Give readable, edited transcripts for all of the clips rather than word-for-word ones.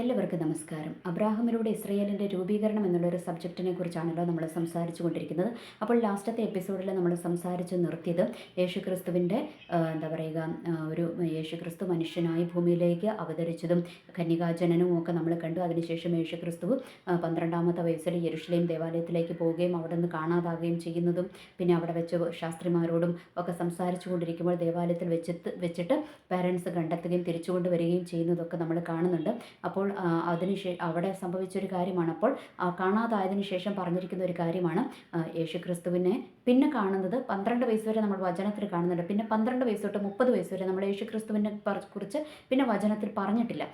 എല്ലാവർക്കും നമസ്കാരം. അബ്രാഹമിലൂടെ ഇസ്രയേലിൻ്റെ രൂപീകരണം എന്നുള്ളൊരു സബ്ജക്റ്റിനെ കുറിച്ചാണല്ലോ നമ്മൾ സംസാരിച്ചു കൊണ്ടിരിക്കുന്നത്. അപ്പോൾ ലാസ്റ്റത്തെ എപ്പിസോഡിൽ നമ്മൾ സംസാരിച്ച് നിർത്തിയത് യേശുക്രിസ്തുവിൻ്റെ എന്താ പറയുക ഒരു യേശുക്രിസ്തു മനുഷ്യനായി ഭൂമിയിലേക്ക് അവതരിച്ചതും കന്യകാജനനവും ഒക്കെ നമ്മൾ കണ്ടു. അതിനുശേഷം യേശുക്രിസ്തു 12-ാമത്തെ വയസ്സിൽ യെരുശലേം ദേവാലയത്തിലേക്ക് പോവുകയും അവിടെ നിന്ന് കാണാതാകുകയും ചെയ്യുന്നതും പിന്നെ അവിടെ വെച്ച് ശാസ്ത്രിമാരോടും ഒക്കെ സംസാരിച്ചു കൊണ്ടിരിക്കുമ്പോൾ ദേവാലയത്തിൽ വെച്ചിട്ട് പാരൻസ് കണ്ടെത്തുകയും തിരിച്ചു കൊണ്ടുവരികയും ചെയ്യുന്നതൊക്കെ നമ്മൾ കാണുന്നുണ്ട്. അപ്പോൾ അവിടെ സംഭവിച്ചൊരു കാര്യമാണ്. അപ്പോൾ കാണാതായതിനു ശേഷം പറഞ്ഞിരിക്കുന്ന ഒരു കാര്യമാണ് യേശുക്രിസ്തുവിനെ പിന്നെ കാണുന്നത് 12 വയസ്സ് വരെ നമ്മൾ വചനത്തിൽ കാണുന്നുണ്ട്. പിന്നെ 12 വയസ്സ് തൊട്ട് 30 വയസ്സ് വരെ നമ്മൾ യേശുക്രിസ്തുവിനെ കുറിച്ച് പിന്നെ വചനത്തിൽ പറഞ്ഞിട്ടില്ല.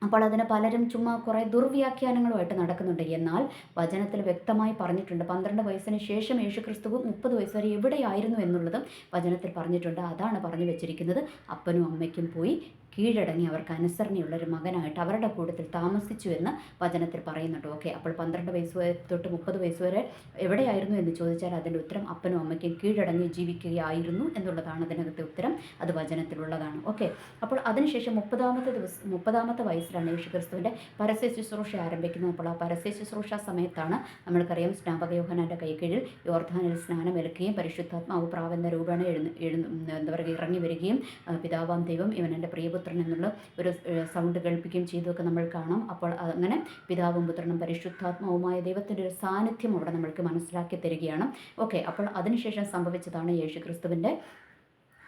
അപ്പോൾ അതിന് പലരും ചുമ്മാ കുറേ ദുർവ്യാഖ്യാനങ്ങളുമായിട്ട് നടക്കുന്നുണ്ട്. എന്നാൽ വചനത്തിൽ വ്യക്തമായി പറഞ്ഞിട്ടുണ്ട് 12 വയസ്സിന് ശേഷം യേശുക്രിസ്തുവും 30 വയസ്സ് വരെ എവിടെയായിരുന്നു എന്നുള്ളതും വചനത്തിൽ പറഞ്ഞിട്ടുണ്ട്. അതാണ് പറഞ്ഞു വെച്ചിരിക്കുന്നത്. അപ്പനും അമ്മയ്ക്കും പോയി കീഴടങ്ങി അവർക്ക് അനുസരണയുള്ളൊരു മകനായിട്ട് അവരുടെ കൂട്ടത്തിൽ താമസിച്ചു എന്ന് വചനത്തിൽ പറയുന്നുണ്ട്. ഓക്കെ, അപ്പോൾ 12 വയസ്സ് തൊട്ട് 30 വയസ്സ് വരെ എവിടെയായിരുന്നു എന്ന് ചോദിച്ചാൽ അതിൻ്റെ ഉത്തരം അപ്പനും അമ്മയ്ക്കും കീഴടങ്ങി ജീവിക്കുകയായിരുന്നു എന്നുള്ളതാണ് അതിനകത്തെ ഉത്തരം. അത് വചനത്തിലുള്ളതാണ്. ഓക്കെ, അപ്പോൾ അതിനുശേഷം 30-ാമത്തെ വയസ്സിലാണ് യേശുക്രിസ്തുവിൻ്റെ പരസ്യ ശുശ്രൂഷ ആരംഭിക്കുന്നത്. അപ്പോൾ ആ പരസ്യ ശുശ്രൂഷ സമയത്താണ് നമ്മൾക്കറിയാം സ്നാപക യോഹന്നാൻ്റെ കൈക്കീഴിൽ യോർദ്ധാനിൽ സ്നാനമേൽക്കുകയും പരിശുദ്ധാത്മാവ് പ്രാവെന്ന രൂപേണ എന്താ പറയുക ഇറങ്ങി വരികയും പിതാവാം ദൈവം ഇവൻ എൻ്റെ പ്രിയപുത്രൻ എന്നുള്ള ഒരു സൗണ്ട് കേൾപ്പിക്കുകയും ചെയ്തൊക്കെ നമ്മൾ കാണാം. അപ്പോൾ അങ്ങനെ പിതാവും പുത്രനും പരിശുദ്ധാത്മാവുമായ ദൈവത്തിൻ്റെ ഒരു സാന്നിധ്യം അവിടെ നമ്മൾക്ക് മനസ്സിലാക്കി തരികയാണ്. ഓക്കെ, അപ്പോൾ അതിനുശേഷം സംഭവിച്ചതാണ് യേശുക്രിസ്തുവിൻ്റെ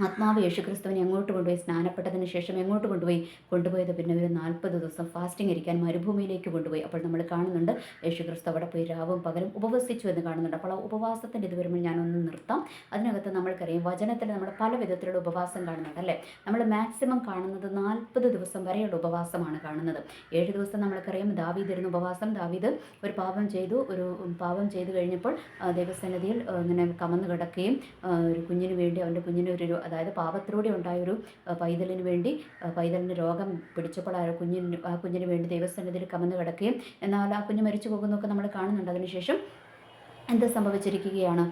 ആത്മാവ് യേശുക്രിസ്തുവിനെ എങ്ങോട്ട് കൊണ്ടുപോയി സ്നാനപ്പെട്ടതിന് ശേഷം എങ്ങോട്ട് കൊണ്ടുപോയത് പിന്നെ ഒരു 40 ദിവസം ഫാസ്റ്റിംഗ് ഇരിക്കാൻ മരുഭൂമിയിലേക്ക് കൊണ്ടുപോയി. അപ്പോൾ നമ്മൾ കാണുന്നുണ്ട് യേശുക്രിസ്തു അവിടെ പോയി രാവും പകലും ഉപവസിച്ചു എന്ന് കാണുന്നുണ്ട്. അപ്പോൾ ആ ഉപവാസത്തിൻ്റെ ഇത് വരുമ്പോൾ ഞാനൊന്ന് നിർത്താം. അതിനകത്ത് നമ്മൾക്കറിയാം വചനത്തിൽ നമ്മൾ പല വിധത്തിലുള്ള ഉപവാസം കാണുന്നുണ്ട് അല്ലേ. നമ്മൾ മാക്സിമം കാണുന്നത് 40 ദിവസം വരെയുള്ള ഉപവാസമാണ് കാണുന്നത്. 7 ദിവസം നമ്മൾക്കറിയാം ദാവീദ് ഇരുന്ന ഉപവാസം. ദാവീദ് ഒരു പാപം ചെയ്തു കഴിഞ്ഞപ്പോൾ ദൈവസന്നിധിയിൽ ഇങ്ങനെ കമന്ന് കിടക്കുകയും ഒരു കുഞ്ഞിന് വേണ്ടി അവൻ്റെ കുഞ്ഞിന് അതായത് പാപത്തിലൂടെ ഉണ്ടായൊരു പൈതലിന് രോഗം പിടിച്ചപ്പോൾ ആ കുഞ്ഞിന് വേണ്ടി ദൈവസന്നിധിയിൽ കമന്ന് കിടക്കുകയും എന്നാൽ ആ കുഞ്ഞ് മരിച്ചു പോകുന്നതൊക്കെ നമ്മൾ കാണുന്നുണ്ട്. അതിനുശേഷം എന്ത് സംഭവിച്ചിരിക്കുകയാണ്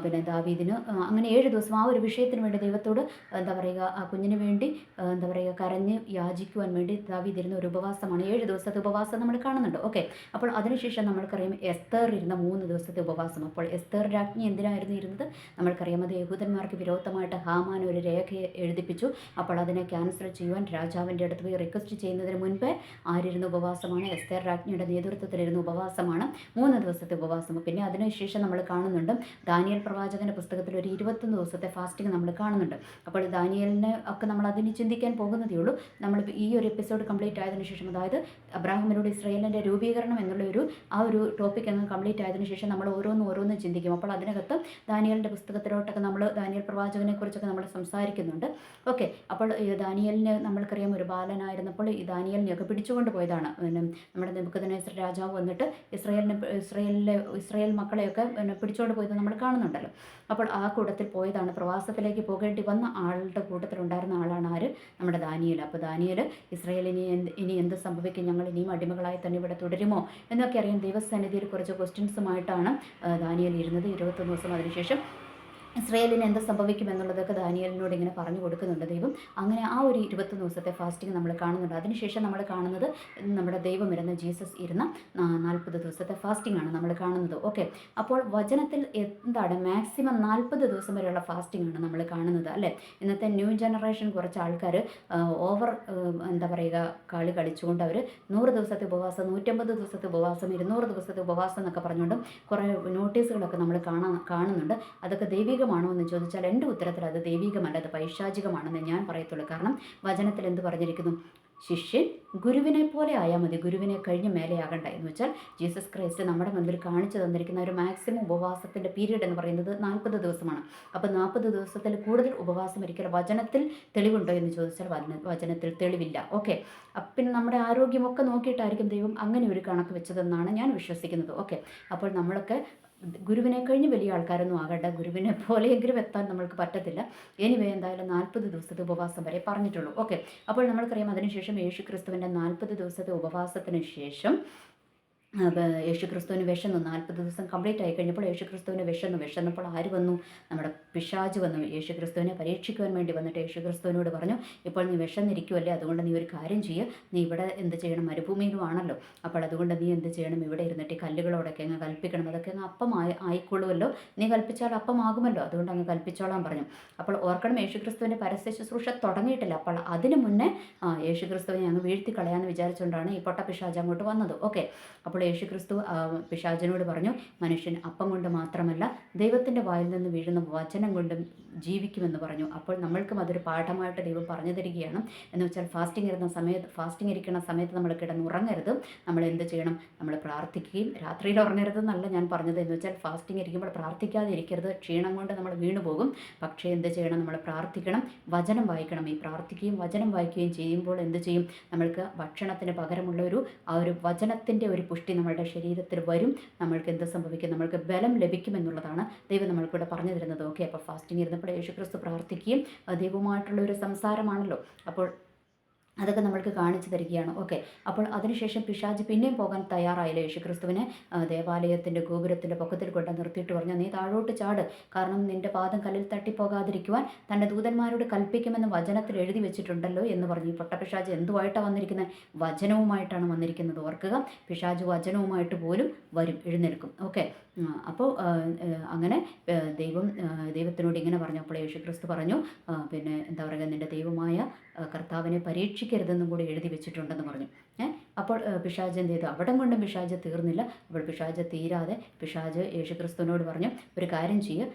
പിന്നെ ദാവീദിന് അങ്ങനെ 7 ദിവസം ആ ഒരു വിഷയത്തിന് വേണ്ടി ദൈവത്തോട് എന്താ പറയുക ആ കുഞ്ഞിന് വേണ്ടി എന്താ പറയുക കരഞ്ഞ് യാചിക്കുവാൻ വേണ്ടി ദാവീദ് ഇരുന്ന ഒരു ഉപവാസമാണ്. 7 ദിവസത്തെ ഉപവാസം നമ്മൾ കാണുന്നുണ്ട്. ഓക്കെ, അപ്പോൾ അതിനുശേഷം നമ്മൾക്കറിയാം എസ്തർ ഇരുന്ന 3 ദിവസത്തെ ഉപവാസം. അപ്പോൾ എസ്തർ രാജ്ഞി എന്തിനായിരുന്നു ഇരുന്നത്? നമ്മൾക്കറിയാം അത് യഹൂദന്മാർക്ക് വിരോധമായിട്ട് ഹാമാൻ ഒരു രേഖ എഴുതിപ്പിച്ചു. അപ്പോൾ അതിനെ ക്യാൻസൽ ചെയ്യുവാൻ രാജാവിൻ്റെ അടുത്ത് പോയി റിക്വസ്റ്റ് ചെയ്യുന്നതിന് മുൻപേ ആരിരുന്ന ഉപവാസമാണ്? എസ്തർ രാജ്ഞിയുടെ നേതൃത്വത്തിലിരുന്ന ഉപവാസമാണ് 3 ദിവസത്തെ ഉപവാസം. പിന്നെ അതിനുശേഷം നമ്മൾ കാണുന്നുണ്ട് ദാനിയേൽ പ്രവാചകൻ്റെ പുസ്തകത്തിൽ ഒരു 21 ദിവസത്തെ ഫാസ്റ്റിംഗ് നമ്മൾ കാണുന്നുണ്ട്. അപ്പോൾ ദാനിയേലിനെ ഒക്കെ നമ്മൾ അതിന് ചിന്തിക്കാൻ പോകുന്നതേ ഉള്ളൂ. നമ്മൾ ഈ ഒരു എപ്പിസോഡ് കംപ്ലീറ്റ് ആയതിനു ശേഷം, അതായത് അബ്രാഹമിലൂടെ ഇസ്രയേലിൻ്റെ രൂപീകരണം എന്നുള്ള ആ ഒരു ടോപ്പിക് അങ്ങ് കംപ്ലീറ്റ് ആയതിനു ശേഷം നമ്മൾ ഓരോന്ന് ചിന്തിക്കും. അപ്പോൾ അതിനകത്ത് ദാനിയേലിൻ്റെ പുസ്തകത്തിലോട്ടൊക്കെ നമ്മൾ ദാനിയേൽ പ്രവാചകനെ കുറിച്ചൊക്കെ നമ്മൾ സംസാരിക്കുന്നുണ്ട്. ഓക്കെ, അപ്പോൾ ദാനിയേലിന് നമ്മൾക്കറിയാം ഒരു ബാലനായിരുന്നപ്പോൾ ഈ ദാനിയേലിനെയൊക്കെ പിടിച്ചുകൊണ്ട് പോയതാണ് നമ്മുടെ നെബൂഖദ്നേസർ രാജാവ് വന്നിട്ട് ഇസ്രയേൽ മക്കളെയൊക്കെ പിടിച്ചുകൊണ്ട് പോയത് നമ്മൾ കാണുന്നുണ്ടല്ലോ. അപ്പോൾ ആ കൂട്ടത്തിൽ പോയതാണ്. പ്രവാസത്തിലേക്ക് പോകേണ്ടി വന്ന ആളുടെ കൂട്ടത്തിലുണ്ടായിരുന്ന ആളാണ് ആര്? നമ്മുടെ ദാനിയേൽ. അപ്പോൾ ദാനിയേൽ ഇസ്രയേലിന് ഇനി എന്ത് സംഭവിക്കും, ഞങ്ങൾ ഇനിയും അടിമകളായി തന്നെ ഇവിടെ തുടരുമോ എന്നൊക്കെ അറിയാൻ ദൈവസന്നിധിയിൽ കുറച്ച് ക്വസ്റ്റ്യൻസുമായിട്ടാണ് ദാനിയേൽ ഇരുന്നത് 21 ദിവസം. അതിനുശേഷം ഇസ്രയേലിന് എന്ത് സംഭവിക്കുമെന്നുള്ളതൊക്കെ ദാനിയേലിനോട് ഇങ്ങനെ പറഞ്ഞു കൊടുക്കുന്നുണ്ട് ദൈവം. അങ്ങനെ ആ ഒരു 21 ദിവസത്തെ ഫാസ്റ്റിംഗ് നമ്മൾ കാണുന്നുണ്ട്. അതിനുശേഷം നമ്മൾ കാണുന്നത് നമ്മുടെ ദൈവം ഇരുന്ന ജീസസ് ഇരുന്ന 40 ദിവസത്തെ ഫാസ്റ്റിംഗ് ആണ് നമ്മൾ കാണുന്നത്. ഓക്കെ, അപ്പോൾ വചനത്തിൽ എന്താണ് മാക്സിമം 40 ദിവസം വരെയുള്ള ഫാസ്റ്റിംഗ് ആണ് നമ്മൾ കാണുന്നത് അല്ലേ. ഇന്നത്തെ ന്യൂ ജനറേഷൻ കുറച്ച് ആൾക്കാർ ഓവർ എന്താ പറയുക കളി കളിച്ചുകൊണ്ട് അവർ 100 ദിവസത്തെ ഉപവാസം, 150 ദിവസത്തെ ഉപവാസം, 200 ദിവസത്തെ ഉപവാസം എന്നൊക്കെ പറഞ്ഞുകൊണ്ടും കുറേ നോട്ടീസുകളൊക്കെ നമ്മൾ കാണുന്നുണ്ട്. അതൊക്കെ ദൈവികമാണോ എന്ന് ചോദിച്ചാൽ എൻ്റെ ഉത്തരത്തിൽ അത് ദൈവികമല്ല, അത് പൈശാചികമാണെന്ന് ഞാൻ പറയത്തുള്ളൂ. കാരണം വചനത്തിൽ എന്ത് പറഞ്ഞിരിക്കുന്നു? ശിഷ്യൻ ഗുരുവിനെ പോലെ ആയാൽ മതി, ഗുരുവിനെ കഴിഞ്ഞ് മേലെയാകണ്ട. എന്ന് വെച്ചാൽ ജീസസ് ക്രൈസ്റ്റ് നമ്മുടെ മുൻപിൽ കാണിച്ചു തന്നിരിക്കുന്ന ഒരു മാക്സിമം ഉപവാസത്തിൻ്റെ പീരീഡ് എന്ന് പറയുന്നത് 40 ദിവസമാണ്. അപ്പോൾ 40 ദിവസത്തിൽ കൂടുതൽ ഉപവാസം ഒരിക്കലും വചനത്തിൽ തെളിവുണ്ടോ എന്ന് ചോദിച്ചാൽ വചനത്തിൽ തെളിവില്ല. ഓക്കെ, പിന്നെ നമ്മുടെ ആരോഗ്യമൊക്കെ നോക്കിയിട്ടായിരിക്കും ദൈവം അങ്ങനെ ഒരു കണക്ക് വെച്ചതെന്നാണ് ഞാൻ വിശ്വസിക്കുന്നത്. ഓക്കെ, അപ്പോൾ നമ്മളൊക്കെ ഗുരുവിനെ കഴിഞ്ഞ് വലിയ ആൾക്കാരൊന്നും ആകണ്ട, ഗുരുവിനെ പോലെയെങ്കിലും എത്താൻ നമ്മൾക്ക് പറ്റത്തില്ല. എനിവേ എന്തായാലും 40 ദിവസത്തെ ഉപവാസം വരെ പറഞ്ഞിട്ടുള്ളൂ. ഓക്കെ, അപ്പോൾ നമ്മൾക്കറിയാം അതിനുശേഷം യേശുക്രിസ്തുവിൻ്റെ 40 ദിവസത്തെ ഉപവാസത്തിന് ശേഷം യേശുക്രിസ്തുവിന് വിശന്നു. 40 ദിവസം കംപ്ലീറ്റ് ആയി കഴിഞ്ഞപ്പോൾ യേശുക്രിസ്തുവിന് വിശന്നപ്പോൾ ആര് വന്നു? നമ്മുടെ പിശാച് വന്നു. യേശുക്രിസ്തുവിനെ പരീക്ഷിക്കുവാൻ വേണ്ടി വന്നിട്ട് യേശുക്രിസ്തുവിനോട് പറഞ്ഞു, ഇപ്പോൾ നീ വിശന്നിരിക്കുമല്ലേ, അതുകൊണ്ട് നീ ഒരു കാര്യം ചെയ്യുക, നീ ഇവിടെ എന്ത് ചെയ്യണം, മരുഭൂമിയിലുമാണല്ലോ, അപ്പോൾ അതുകൊണ്ട് നീ എന്ത് ചെയ്യണം, ഇവിടെ ഇരുന്നിട്ട് ഈ കല്ലുകളോടൊക്കെ അങ്ങ് കൽപ്പിക്കണം, അതൊക്കെ അങ്ങ് അപ്പം ആയിക്കൊള്ളുമല്ലോ, നീ കൽപ്പിച്ചാൽ അപ്പമാകുമല്ലോ, അതുകൊണ്ട് അങ്ങ് കൽപ്പിച്ചോളാൻ പറഞ്ഞു. അപ്പോൾ ഓർക്കണം, യേശുക്രിസ്തുവിൻ്റെ പരസ്യ ശുശ്രൂഷ തുടങ്ങിയിട്ടില്ല. അപ്പോൾ അതിന് മുന്നേ യേശുക്രിസ്തുവിനെ അങ്ങ് വീഴ്ത്തി കളയാമെന്ന് വിചാരിച്ചുകൊണ്ടാണ് ഈ പൊട്ട പിശാച് അങ്ങോട്ട് വന്നത്. ഓക്കെ, അപ്പോൾ യേശുക്രിസ്തു പിശാചിനോട് പറഞ്ഞു, മനുഷ്യൻ അപ്പം കൊണ്ട് മാത്രമല്ല ദൈവത്തിൻ്റെ വായിൽ നിന്ന് വീഴുന്ന വചനം കൊണ്ടും ജീവിക്കുമെന്ന് പറഞ്ഞു. അപ്പോൾ നമ്മൾക്കും അതൊരു പാഠമായിട്ട് ദൈവം പറഞ്ഞു തരികയാണ്. എന്ന് വെച്ചാൽ ഫാസ്റ്റിംഗ് ഇരിക്കുന്ന സമയത്ത് നമ്മൾ കിടന്നുറങ്ങരുത്. നമ്മൾ എന്ത് ചെയ്യണം, നമ്മൾ പ്രാർത്ഥിക്കുകയും, രാത്രിയിൽ ഉറങ്ങരുത് എന്നല്ല ഞാൻ പറഞ്ഞത്. എന്ന് വെച്ചാൽ ഫാസ്റ്റിംഗ് ഇരിക്കുമ്പോൾ പ്രാർത്ഥിക്കാതെ ഇരിക്കരുത്, ക്ഷീണം കൊണ്ട് നമ്മൾ വീണു പോകും. പക്ഷേ എന്ത് ചെയ്യണം, നമ്മൾ പ്രാർത്ഥിക്കണം, വചനം വായിക്കണം. ഈ പ്രാർത്ഥിക്കുകയും വചനം വായിക്കുകയും ചെയ്യുമ്പോൾ എന്ത് ചെയ്യും, നമ്മൾക്ക് ഭക്ഷണത്തിന് പകരമുള്ള ആ ഒരു വചനത്തിൻ്റെ ഒരു പുഷ്ടി നമ്മളുടെ ശരീരത്തിൽ വരും. നമ്മൾക്ക് എന്ത് സംഭവിക്കും, നമ്മൾക്ക് ബലം ലഭിക്കുമെന്നുള്ളതാണ് ദൈവം നമ്മൾക്കിവിടെ പറഞ്ഞു തരുന്നത്. ഓക്കെ, അപ്പോൾ ഫാസ്റ്റിംഗ് ഇരുന്നപ്പോൾ യേശുക്രിസ്തു പ്രാർത്ഥിക്കുകയും ദൈവമായിട്ടുള്ള ഒരു സംസാരമാണല്ലോ, അപ്പോൾ അതൊക്കെ നമ്മൾക്ക് കാണിച്ചു തരികയാണ്. ഓക്കെ, അപ്പോൾ അതിനുശേഷം പിശാച് പിന്നെയും പോകാൻ തയ്യാറായില്ല. യേശുക്രിസ്തുവിനെ ദേവാലയത്തിൻ്റെ ഗോപുരത്തിൻ്റെ പൊക്കത്തിൽ കൊണ്ട് നിർത്തിയിട്ട് പറഞ്ഞു, നീ താഴോട്ട് ചാട്, കാരണം നിൻ്റെ പാദം കല്ലിൽ തട്ടിപ്പോകാതിരിക്കുവാൻ തൻ്റെ ദൂതന്മാരോട് കൽപ്പിക്കുമെന്ന് വചനത്തിൽ എഴുതി വെച്ചിട്ടുണ്ടല്ലോ എന്ന് പറഞ്ഞു. ഈ പൊട്ട പിശാച് എന്തുമായിട്ടാണ് വന്നിരിക്കുന്നത്? വചനവുമായിട്ടാണ് വന്നിരിക്കുന്നത്. ഓർക്കുക, പിശാച് വചനവുമായിട്ട് പോലും വരും, എഴുന്നേൽക്കും. ഓക്കെ, അപ്പോൾ അങ്ങനെ ദൈവത്തിനോട് ഇങ്ങനെ പറഞ്ഞു. അപ്പോൾ യേശുക്രിസ്തു പറഞ്ഞു, പിന്നെ എന്താ പറയുക, നിൻ്റെ ദൈവമായ കർത്താവിനെ പരീക്ഷിക്കരുതെന്നും കൂടി എഴുതി വെച്ചിട്ടുണ്ടെന്ന് പറഞ്ഞു. അപ്പോൾ പിശാച് എന്ത് ചെയ്തു? അവിടം കൊണ്ടും പിശാച് തീർന്നില്ല. അപ്പോൾ പിശാച് തീരാതെ പിശാച് യേശുക്രിസ്തുവിനോട് പറഞ്ഞു, ഒരു കാര്യം ചെയ്യുക,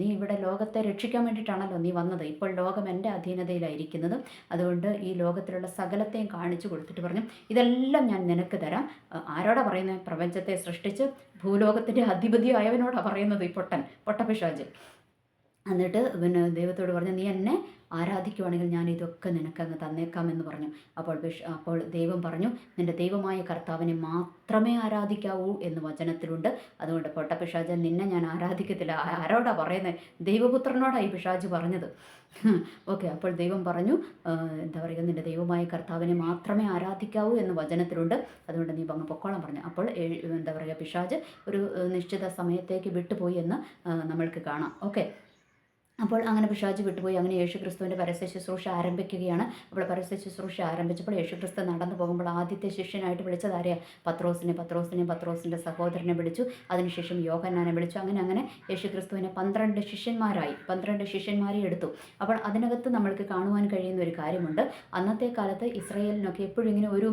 നീ ഇവിടെ ലോകത്തെ രക്ഷിക്കാൻ വേണ്ടിയിട്ടാണല്ലോ നീ വന്നത്, ഇപ്പോൾ ലോകം എൻ്റെ അധീനതയിലായിരിക്കുന്നത്, അതുകൊണ്ട് ഈ ലോകത്തിലുള്ള സകലത്തെയും കാണിച്ചു കൊടുത്തിട്ട് പറഞ്ഞു, ഇതെല്ലാം ഞാൻ നിനക്ക് തരാം. ആരോടാ പറയുന്നത്? പ്രപഞ്ചത്തെ സൃഷ്ടിച്ച് ഭൂലോകത്തിൻ്റെ അധിപതിയായവനോടാണ് പറയുന്നത് ഈ പൊട്ട പിശാച്. എന്നിട്ട് പിന്നെ ദൈവത്തോട് പറഞ്ഞു, നീ എന്നെ ആരാധിക്കുവാണെങ്കിൽ ഞാൻ ഇതൊക്കെ നിനക്കങ്ങ് തന്നേക്കാമെന്ന് പറഞ്ഞു. അപ്പോൾ ദൈവം പറഞ്ഞു, നിൻ്റെ ദൈവമായ കർത്താവിനെ മാത്രമേ ആരാധിക്കാവൂ എന്ന് വചനത്തിലുണ്ട്. അതുകൊണ്ട് പൊട്ട പിശാച്, നിന്നെ ഞാൻ ആരാധിക്കത്തില്ല. ആരോടാ പറയുന്നത്? ദൈവപുത്രനോടാണ് ഈ പിശാച് പറഞ്ഞത്. ഓക്കെ, അപ്പോൾ ദൈവം പറഞ്ഞു, എന്താ പറയുക, നിൻ്റെ ദൈവമായ കർത്താവിനെ മാത്രമേ ആരാധിക്കാവൂ എന്ന് വചനത്തിലുണ്ട്, അതുകൊണ്ട് നീ അങ്ങ് പൊക്കോളം പറഞ്ഞു. അപ്പോൾ എന്താ പറയുക, പിശാച് ഒരു നിശ്ചിത സമയത്തേക്ക് വിട്ടുപോയി എന്ന് നമ്മൾക്ക് കാണാം. ഓക്കെ, അപ്പോൾ അങ്ങനെ പിശാച് വിട്ടുപോയി. അങ്ങനെ യേശുക്രിസ്തുവിൻ്റെ പരസ്യ ശുശ്രൂഷ ആരംഭിക്കുകയാണ്. അപ്പോൾ പരസ്യ ശുശ്രൂഷ ആരംഭിച്ചപ്പോൾ യേശുക്രിസ്തു നടന്നു പോകുമ്പോൾ ആദ്യത്തെ ശിഷ്യനായിട്ട് വിളിച്ചത് ആരെയാണ്? പത്രോസിൻ്റെ സഹോദരനെ വിളിച്ചു. അതിനുശേഷം യോഹന്നാനെ വിളിച്ചു. അങ്ങനെ യേശുക്രിസ്തുവിനെ 12 ശിഷ്യന്മാരായി. 12 ശിഷ്യന്മാരെ എടുത്തു. അപ്പോൾ അതിനകത്ത് നമ്മൾക്ക് കാണുവാൻ കഴിയുന്ന ഒരു കാര്യമുണ്ട്. അന്നത്തെ കാലത്ത് ഇസ്രായേലിനൊക്കെ എപ്പോഴും ഇങ്ങനെ ഒരു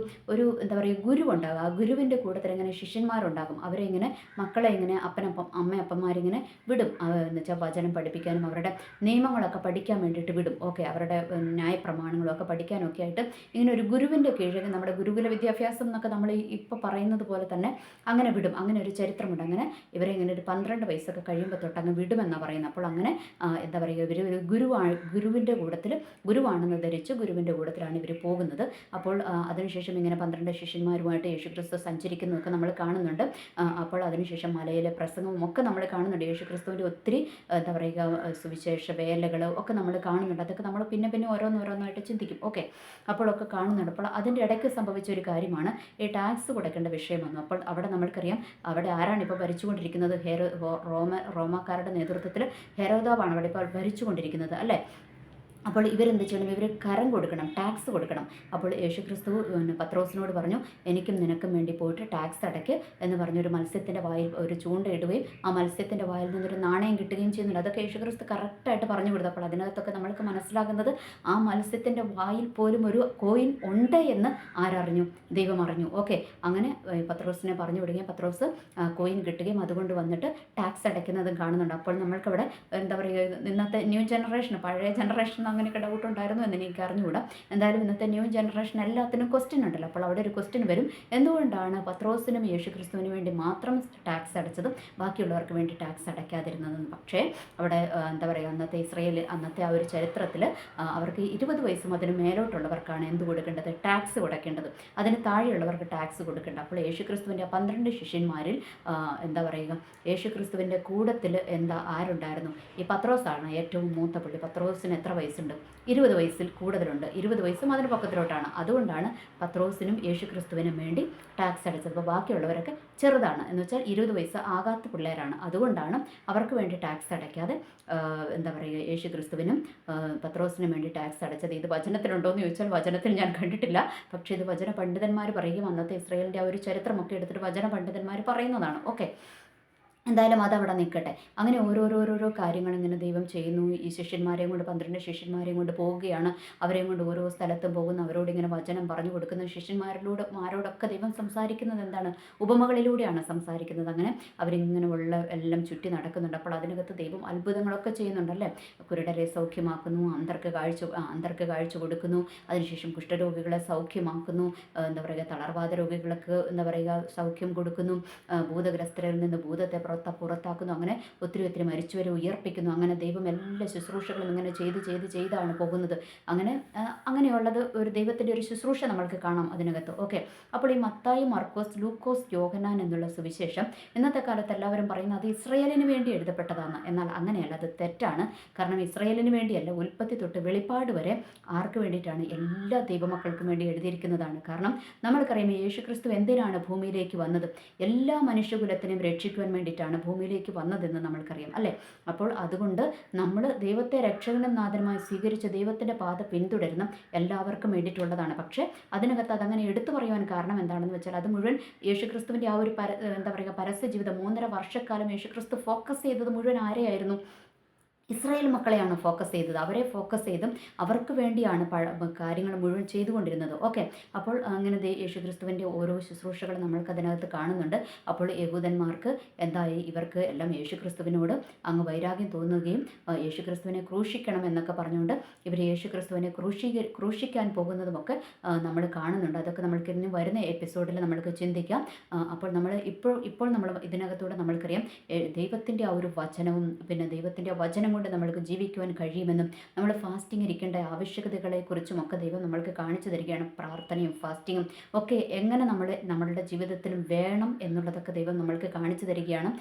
എന്താ പറയുക, ഗുരുവുണ്ടാകും. ആ ഗുരുവിൻ്റെ കൂട്ടത്തിൽ ഇങ്ങനെ ശിഷ്യന്മാരുണ്ടാകും. അവരെ ഇങ്ങനെ മക്കളെ ഇങ്ങനെ അപ്പന്മാരിങ്ങനെ വിടും. എന്ന് വെച്ചാൽ വചനം പഠിപ്പിക്കാനും അവരുടെ നിയമങ്ങളൊക്കെ പഠിക്കാൻ വേണ്ടിയിട്ട് വിടും. ഓക്കെ, അവരുടെ ന്യായപ്രമാണങ്ങളൊക്കെ പഠിക്കാനൊക്കെ ആയിട്ട് ഇങ്ങനെ ഒരു ഗുരുവിൻ്റെ കീഴിൽ, നമ്മുടെ ഗുരുകുല വിദ്യാഭ്യാസം എന്നൊക്കെ നമ്മൾ ഇപ്പോൾ പറയുന്നത് പോലെ തന്നെ അങ്ങനെ വിടും. അങ്ങനെ ഒരു ചരിത്രമുണ്ട്. അങ്ങനെ ഇവരെ ഇങ്ങനെ ഒരു 12 വയസ്സൊക്കെ കഴിയുമ്പോൾ തൊട്ട് അങ്ങ് വിടുമെന്നാണ് പറയുന്നത്. അപ്പോൾ അങ്ങനെ എന്താ പറയുക, ഇവർ ഒരു ഗുരുവിൻ്റെ കൂട്ടത്തിൽ, ഗുരുവാണെന്ന് ധരിച്ച് ഗുരുവിൻ്റെ കൂട്ടത്തിലാണ് ഇവർ പോകുന്നത്. അപ്പോൾ അതിനുശേഷം ഇങ്ങനെ 12 ശിഷ്യന്മാരുമായിട്ട് യേശുക്രിസ്തു സഞ്ചരിക്കുന്നതൊക്കെ നമ്മൾ കാണുന്നുണ്ട്. അപ്പോൾ അതിനുശേഷം മലയിലെ പ്രസംഗവും ഒക്കെ നമ്മൾ കാണുന്നുണ്ട്. യേശുക്രിസ്തുവിൻ്റെ ഒത്തിരി എന്താ പറയുക, സുവിശേഷ വേലകൾ ഒക്കെ നമ്മൾ കാണുന്നുണ്ട്. അതൊക്കെ നമ്മൾ പിന്നെ ഓരോന്നായിട്ട് ചിന്തിക്കും. ഓക്കെ, അപ്പോഴൊക്കെ കാണുന്നുണ്ട്. അപ്പോൾ അതിൻ്റെ ഇടയ്ക്ക് സംഭവിച്ച ഒരു കാര്യമാണ് ഈ ടാക്സ് കൊടുക്കേണ്ട വിഷയം വന്നു. അപ്പോൾ അവിടെ നമ്മൾക്കറിയാം, അവിടെ ആരാണ് ഇപ്പോൾ ഭരിച്ചുകൊണ്ടിരിക്കുന്നത്? റോമാക്കാരുടെ നേതൃത്വത്തിൽ ഹെരോദാവാണ് അവിടെ ഇപ്പോൾ ഭരിച്ചുകൊണ്ടിരിക്കുന്നത്, അല്ലേ? അപ്പോൾ ഇവരെന്ത് ചെയ്യണം? ഇവർ കരം കൊടുക്കണം, ടാക്സ് കൊടുക്കണം. അപ്പോൾ യേശുക്രിസ്തു പത്രോസിനോട് പറഞ്ഞു, എനിക്കും നിനക്കും വേണ്ടി പോയിട്ട് ടാക്സ് അടയ്ക്ക് എന്ന് പറഞ്ഞൊരു മത്സ്യത്തിൻ്റെ വായിൽ ഒരു ചൂണ്ടയിടുകയും ആ മത്സ്യത്തിൻ്റെ വായിൽ നിന്നൊരു നാണയം കിട്ടുകയും ചെയ്യുന്നുണ്ട്. അതൊക്കെ യേശുക്രിസ്തു കറക്റ്റായിട്ട് പറഞ്ഞു കൊടുത്തു. അപ്പോൾ അതിനകത്തൊക്കെ നമ്മൾക്ക് മനസ്സിലാകുന്നത്, ആ മത്സ്യത്തിൻ്റെ വായിൽ പോലും ഒരു കോയിൻ ഉണ്ട് എന്ന് ആരറിഞ്ഞു? ദൈവം അറിഞ്ഞു. ഓക്കെ, അങ്ങനെ പത്രോസിനെ പറഞ്ഞു വിടുകയും പത്രോസ് കോയിൻ കിട്ടുകയും അതുകൊണ്ട് വന്നിട്ട് ടാക്സ് അടയ്ക്കുന്നതും കാണുന്നുണ്ട്. അപ്പോൾ നമ്മൾക്കവിടെ എന്താ പറയുക, ഇന്നത്തെ ന്യൂ ജനറേഷൻ, പഴയ ജനറേഷൻ അങ്ങനെയൊക്കെ ഡൗട്ട് ഉണ്ടായിരുന്നു എന്ന് എനിക്ക് അറിഞ്ഞുകൂടാ. എന്തായാലും ഇന്നത്തെ ന്യൂ ജനറേഷൻ എല്ലാത്തിനും ക്വസ്റ്റ്യൻ ഉണ്ടല്ലോ. അപ്പോൾ അവിടെ ഒരു ക്വസ്റ്റ്യൻ വരും, എന്തുകൊണ്ടാണ് പത്രോസിനും യേശുക്രിസ്തുവിന് വേണ്ടി മാത്രം ടാക്സ് അടച്ചതും ബാക്കിയുള്ളവർക്ക് വേണ്ടി ടാക്സ് അടയ്ക്കാതിരുന്നതെന്ന്? പക്ഷേ അവിടെ എന്താ പറയുക, അന്നത്തെ ആ ഒരു ചരിത്രത്തിൽ അവർക്ക് 20 വയസ്സും അതിന് മേലോട്ടുള്ളവർക്കാണ് എന്ത് കൊടുക്കേണ്ടത്? ടാക്സ് കൊടുക്കേണ്ടത്. അതിന് താഴെയുള്ളവർക്ക് ടാക്സ് കൊടുക്കേണ്ട. അപ്പോൾ യേശുക്രിസ്തുവിൻ്റെ 12 ശിഷ്യന്മാരിൽ എന്താ പറയുക, യേശുക്രിസ്തുവിൻ്റെ കൂടത്തിൽ ആരുണ്ടായിരുന്നു? ഈ പത്രോസാണ് ഏറ്റവും മൂത്ത പുള്ളി. പത്രോസിന് എത്ര വയസ്സുണ്ട്? വയസ്സുണ്ട്, 20 വയസ്സിൽ കൂടുതലുണ്ട്, 20 വയസ്സും അതിന് പക്കത്തിലോട്ടാണ്. അതുകൊണ്ടാണ് പത്രോസിനും യേശുക്രിസ്തുവിനും വേണ്ടി ടാക്സ് അടച്ചത്. അപ്പോൾ ബാക്കിയുള്ളവരൊക്കെ ചെറുതാണ്, എന്ന് വെച്ചാൽ 20 വയസ്സ് ആകാത്ത പിള്ളേരാണ്. അതുകൊണ്ടാണ് അവർക്ക് വേണ്ടി ടാക്സ് അടയ്ക്കാതെ എന്താ പറയുക യേശുക്രിസ്തുവിനും പത്രോസിനും വേണ്ടി ടാക്സ് അടച്ചത്. ഇത് വചനത്തിലുണ്ടോ എന്ന് ചോദിച്ചാൽ വചനത്തിൽ ഞാൻ കണ്ടിട്ടില്ല. പക്ഷേ ഇത് വചന പണ്ഡിതന്മാർ പറയും, അന്നത്തെ ഇസ്രായേലിൻ്റെ ആ ഒരു ചരിത്രമൊക്കെ എടുത്തിട്ട് വചന പണ്ഡിതന്മാർ പറയുന്നതാണ്. ഓക്കെ, എന്തായാലും അതവിടെ നിൽക്കട്ടെ. അങ്ങനെ ഓരോരോരോരോ കാര്യങ്ങൾ ഇങ്ങനെ ദൈവം ചെയ്യുന്നു. ഈ ശിഷ്യന്മാരെയും കൊണ്ട് 12 ശിഷ്യന്മാരെയും കൊണ്ട് പോവുകയാണ്. അവരെയും കൊണ്ട് ഓരോ സ്ഥലത്തും പോകുന്നു. അവരോട് ഇങ്ങനെ വചനം പറഞ്ഞു കൊടുക്കുന്നു. ശിഷ്യന്മാരോടൊക്കെ ദൈവം സംസാരിക്കുന്നത് എന്താണ്? ഉപമകളിലൂടെയാണ് സംസാരിക്കുന്നത്. അങ്ങനെ അവരിങ്ങനെ ഉള്ള എല്ലാം ചുറ്റി നടക്കുന്നുണ്ട്. അപ്പോൾ അതിനകത്ത് ദൈവം അത്ഭുതങ്ങളൊക്കെ ചെയ്യുന്നുണ്ടല്ലേ. കുരുടരെ സൗഖ്യമാക്കുന്നു, അന്ധർക്ക് കാഴ്ച കൊടുക്കുന്നു. അതിനുശേഷം കുഷ്ഠരോഗികളെ സൗഖ്യമാക്കുന്നു. എന്താ പറയുക, തളർവാദ രോഗികൾക്ക് എന്താ പറയുക സൗഖ്യം കൊടുക്കുന്നു. ഭൂതഗ്രസ്തരിൽ നിന്ന് ഭൂതത്തെ പുറത്താക്കുന്നു. അങ്ങനെ ഒത്തിരി മരിച്ചവരെ ഉയർപ്പിക്കുന്നു. അങ്ങനെ ദൈവം എല്ലാ ശുശ്രൂഷകളും ഇങ്ങനെ ചെയ്താണ് പോകുന്നത്. അങ്ങനെയുള്ളത് ഒരു ദൈവത്തിൻ്റെ ഒരു ശുശ്രൂഷ നമ്മൾക്ക് കാണാം അതിനകത്ത്. ഓക്കെ, അപ്പോൾ ഈ മത്തായി, മർക്കോസ്, ലൂക്കോസ്, യോഹന്നാൻ എന്നുള്ള സുവിശേഷം ഇന്നത്തെ കാലത്ത് എല്ലാവരും പറയുന്നത് അത് ഇസ്രായേലിന് വേണ്ടി എഴുതപ്പെട്ടതാണ്. എന്നാൽ അങ്ങനെയല്ല, അത് തെറ്റാണ്. കാരണം ഇസ്രായേലിന് വേണ്ടിയല്ല, ഉൽപ്പത്തി തൊട്ട് വെളിപ്പാട് വരെ ആർക്ക് വേണ്ടിയിട്ടാണ്? എല്ലാ ദൈവമക്കൾക്കും വേണ്ടി എഴുതിയിരിക്കുന്നതാണ്. കാരണം നമ്മൾക്കറിയാം യേശുക്രിസ്തു എന്തിനാണ് ഭൂമിയിലേക്ക് വന്നത്? എല്ലാ മനുഷ്യകുലത്തിനെയും രക്ഷിക്കുവാൻ വേണ്ടിയിട്ടാണ് ഭൂമിയിലേക്ക് വന്നതെന്ന് നമ്മൾക്കറിയാം അല്ലേ. അപ്പോൾ അതുകൊണ്ട് നമ്മൾ ദൈവത്തെ രക്ഷകനും നാഥനുമായി സ്വീകരിച്ച് ദൈവത്തിൻ്റെ പാത പിന്തുടരുന്ന എല്ലാവർക്കും വേണ്ടിയിട്ടുള്ളതാണ്. പക്ഷേ അതിനകത്ത് അതങ്ങനെ എടുത്തു പറയുവാൻ കാരണം എന്താണെന്ന് വെച്ചാൽ അത് മുഴുവൻ യേശുക്രിസ്തുവിൻ്റെ ആ ഒരു എന്താ പറയുക പരസ്യ ജീവിതം 3.5 വർഷക്കാലം യേശുക്രിസ്തു ഫോക്കസ് ചെയ്തത് മുഴുവൻ ആരെയായിരുന്നു? ഇസ്രായേൽ മക്കളെയാണ് ഫോക്കസ് ചെയ്തത്. അവരെ ഫോക്കസ് ചെയ്തും അവർക്ക് വേണ്ടിയാണ് കാര്യങ്ങൾ മുഴുവൻ ചെയ്തുകൊണ്ടിരുന്നത്. ഓക്കെ, അപ്പോൾ അങ്ങനെ യേശുക്രിസ്തുവിൻ്റെ ഓരോ ശുശ്രൂഷകൾ നമ്മൾക്ക് അതിനകത്ത് കാണുന്നുണ്ട്. അപ്പോൾ യഹൂദന്മാർക്ക് എന്തായി? ഇവർക്ക് എല്ലാം യേശുക്രിസ്തുവിനോട് അങ്ങ് വൈരാഗ്യം തോന്നുകയും യേശുക്രിസ്തുവിനെ ക്രൂശിക്കണം എന്നൊക്കെ പറഞ്ഞുകൊണ്ട് ഇവർ യേശുക്രിസ്തുവിനെ ക്രൂശിക്കാൻ പോകുന്നതുമൊക്കെ നമ്മൾ കാണുന്നുണ്ട്. അതൊക്കെ നമ്മൾക്ക് ഇനി വരുന്ന എപ്പിസോഡിൽ നമ്മൾക്ക് ചിന്തിക്കാം. അപ്പോൾ നമ്മൾ ഇപ്പോൾ നമ്മൾ ഇതിനകത്തൂടെ നമ്മൾക്കറിയാം ദൈവത്തിൻ്റെ ആ ഒരു വചനവും പിന്നെ ദൈവത്തിൻ്റെ വചനം കൊണ്ട് നമ്മൾക്ക് ജീവിക്കുവാൻ കഴിയുമെന്നും നമ്മൾ ഫാസ്റ്റിംഗ് ഇരിക്കേണ്ട ആവശ്യകതകളെക്കുറിച്ചും ഒക്കെ ദൈവം നമ്മൾക്ക് കാണിച്ചു തരികയാണ്. പ്രാർത്ഥനയും ഫാസ്റ്റിങ്ങും ഒക്കെ എങ്ങനെ നമ്മളുടെ ജീവിതത്തിലും വേണം എന്നുള്ളതൊക്കെ ദൈവം നമ്മൾക്ക് കാണിച്ചു തരികയാണ്.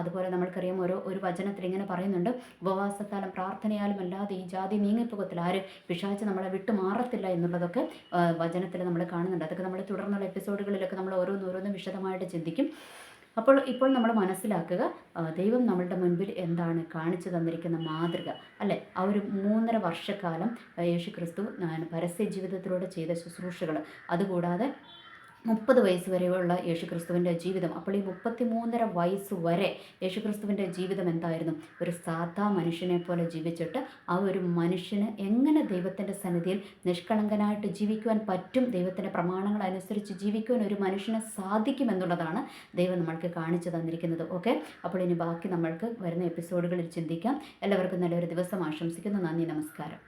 അതുപോലെ നമ്മൾക്കറിയാം ഒരു വചനത്തിൽ ഇങ്ങനെ പറയുന്നുണ്ട്, ഉപവാസത്താലും പ്രാർത്ഥനയാലും അല്ലാതെ ഈ ജാതി നീങ്ങിപ്പോകത്തില്ല, ആര് പിശാച് നമ്മളെ വിട്ടു മാറത്തില്ല എന്നുള്ളതൊക്കെ വചനത്തിൽ നമ്മൾ കാണുന്നുണ്ട്. അതൊക്കെ നമ്മൾ തുടർന്നുള്ള എപ്പിസോഡുകളിലൊക്കെ നമ്മൾ ഓരോന്നോരോന്നും വിശദമായിട്ട് ചിന്തിക്കും. ഇപ്പോൾ നമ്മൾ മനസ്സിലാക്കുക, ദൈവം നമ്മളുടെ മുൻപിൽ എന്താണ് കാണിച്ചു തന്നിരിക്കുന്ന മാതൃക അല്ലേ. ആ ഒരു 3.5 വർഷക്കാലം യേശുക്രിസ്തു പരസ്യ ജീവിതത്തിലൂടെ ചെയ്ത ശുശ്രൂഷകൾ, അതുകൂടാതെ 30 വയസ്സ് വരെയുള്ള യേശുക്രിസ്തുവിൻ്റെ ജീവിതം. അപ്പോൾ ഈ 33.5 വയസ്സ് വരെ യേശുക്രിസ്തുവിൻ്റെ ജീവിതം എന്തായിരുന്നു? ഒരു സാധാ മനുഷ്യനെ പോലെ ജീവിച്ചിട്ട് ആ ഒരു മനുഷ്യന് എങ്ങനെ ദൈവത്തിൻ്റെ സന്നിധിയിൽ നിഷ്കളങ്കനായിട്ട് ജീവിക്കുവാൻ പറ്റും, ദൈവത്തിൻ്റെ പ്രമാണങ്ങൾ അനുസരിച്ച് ജീവിക്കുവാൻ ഒരു മനുഷ്യന് സാധിക്കുമെന്നുള്ളതാണ് ദൈവം നമ്മൾക്ക് കാണിച്ചു തന്നിരിക്കുന്നത്. ഓക്കെ, അപ്പോൾ ഇനി ബാക്കി നമ്മൾക്ക് വരുന്ന എപ്പിസോഡുകളിൽ ചിന്തിക്കാം. എല്ലാവർക്കും നല്ലൊരു ദിവസം ആശംസിക്കുന്നു. നന്ദി, നമസ്കാരം.